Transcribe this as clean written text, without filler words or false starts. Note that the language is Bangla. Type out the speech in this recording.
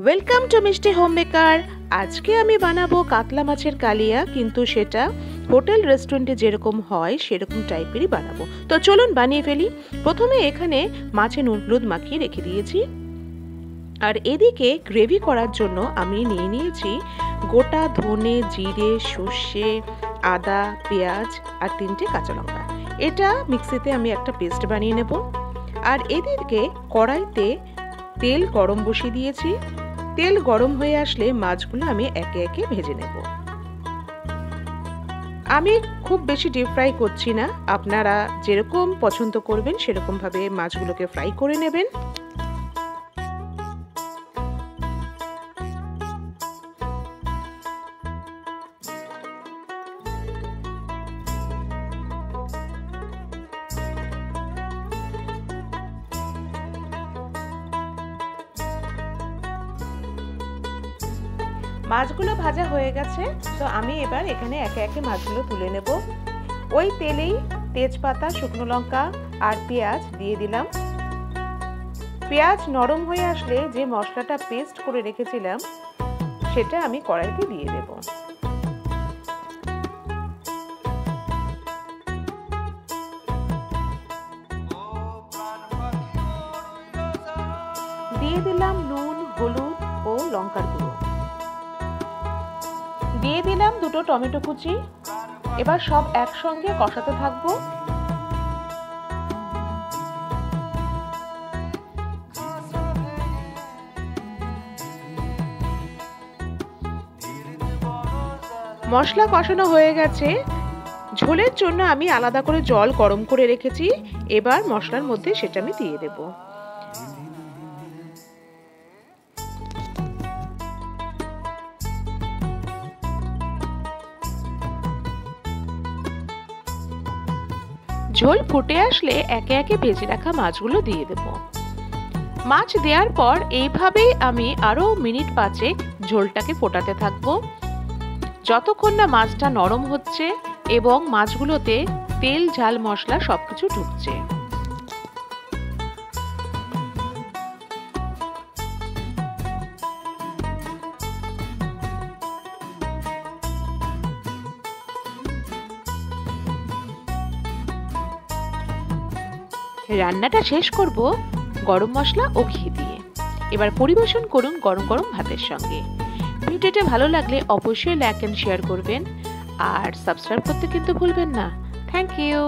ওয়েলকাম টু মিষ্টি হোম মেকার। আজকে আমি বানাবো কাতলা মাছের কালিয়া, কিন্তু সেটা হোটেল রেস্টুরেন্টে যেরকম হয় সেরকম টাইপেরই বানাবো। তো চলুন বানিয়ে ফেলি। প্রথমে এখানে মাছে নুন হলুদ মাখিয়ে রেখে দিয়েছি, আর এদিকে গ্রেভি করার জন্য আমি নিয়ে নিয়েছি গোটা ধনে, জিরে, সর্ষে, আদা, পেঁয়াজ আর 3টে কাঁচা লঙ্কা। এটা মিক্সিতে আমি একটা পেস্ট বানিয়ে নেব। আর এদিকে কড়াইতে তেল গরম বসিয়ে দিয়েছি। তেল গরম হয়ে আসলে মাছগুলো আমি একে একে ভেজে নেব। আমি খুব বেশি ডিপ ফ্রাই করছি না, আপনারা যেরকম পছন্দ করবেন সেরকম ভাবে মাছগুলোকে ফ্রাই করে নেবেন। মাছগুলো ভাজা হয়ে গেছে, তো আমি এবার এখানে একে একে মাছগুলো তুলে নেব। ওই তেলেই তেজপাতা, শুকনো লঙ্কা আর পেঁয়াজ দিয়ে দিলাম। পেঁয়াজ নরম হয়ে আসলে যে মশলাটা পেস্ট করে রেখেছিলাম সেটা আমি কড়াইতে দিয়ে দেব। দিয়ে দিলাম নুন, হলুদ ও লঙ্কার গুঁড়ো। দিয়ে দিলাম 2টো টমেটো কুচি। এবার সব একসঙ্গে কষাতে থাকবো। মশলা কষানো হয়ে গেছে। ঝোলের জন্য আমি আলাদা করে জল গরম করে রেখেছি। এবার মশলার মধ্যে সেটা আমি দিয়ে দেব। ঝোল ফুটে আসলে একে একে ভেজে রাখা মাছগুলো দিয়ে দেব। মাছ দেওয়ার পর এইভাবেই আমি আরো মিনিট 5 ঝোলটাকে ফোটাতে থাকবো, যতক্ষণ না মাছটা নরম হচ্ছে এবং মাছগুলোতে তেল, ঝাল, মশলা সবকিছু ঢুকছে। রান্নাটা শেষ করব গরম মশলা ও ঘি দিয়ে। এবার পরিবেশন করুন গরম গরম ভাতের সঙ্গে। ভিডিওটা ভালো লাগলে অবশ্যই লাইক এন্ড শেয়ার করবেন, আর সাবস্ক্রাইব করতে কিন্তু ভুলবেন না। Thank you.